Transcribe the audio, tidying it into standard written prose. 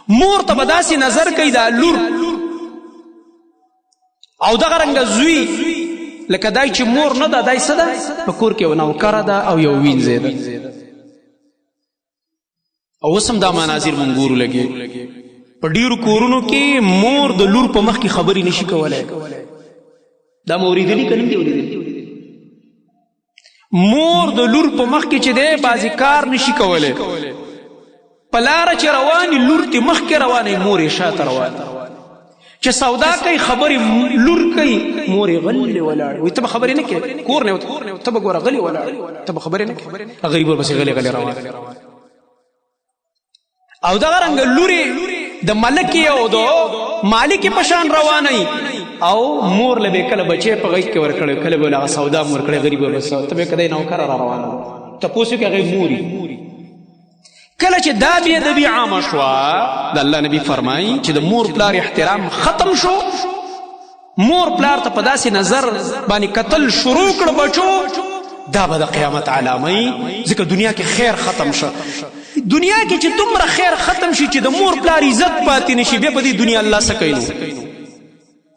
مور ته به داسې نظر کوي دا لور او دغه رنګه زوی لکه دای چې مور نه ده دای څه ده په کور کې یو نوکره ده او یو وینځی ده او اوس هم دا مناظر مونږ ګورو لګي په ډیرو کورونو کې مور د لور په مخ کې خبرې نشي کولی دا مو اورېدلي که نه دي اورېدلي مور د لور په مخ کې چې دی بعضې کار نشي کولی په لاره چې روانې لور تې مخکې روانې مور یې شاته روانه چې سودا کوي خبرې لور کوي مور یې غلې ولاړې وایي ته به خبرې نه کوې کور نه ته به ګوره غلې ولاړې ته به خبرې نه کوې غریب ورپسې غلې غلې روانه او دغه رنګه لورې د ملکې او د مالکې په شان روانه او مور له به کله بچی په غېږ کې ورکړی کله به هغه سودا م ورکړی غریب ورپسې ته به کدی نوکره را روانه تپوس وکړي هغې موري کله چې دا بېادبي عامه شوه د الله نبي فرمایي چې د مور پلار احترام ختم شو مور پلار ته په داسې نظر باندې کتل شروع کړ بچو دا به د قیامت علامه ځکه دنیا کې خیر ختم شه دنیا کې چې دومره خیر ختم شي چې د مور پلار عزت پاتې نشي بیا په دې دنیا الله څه کوي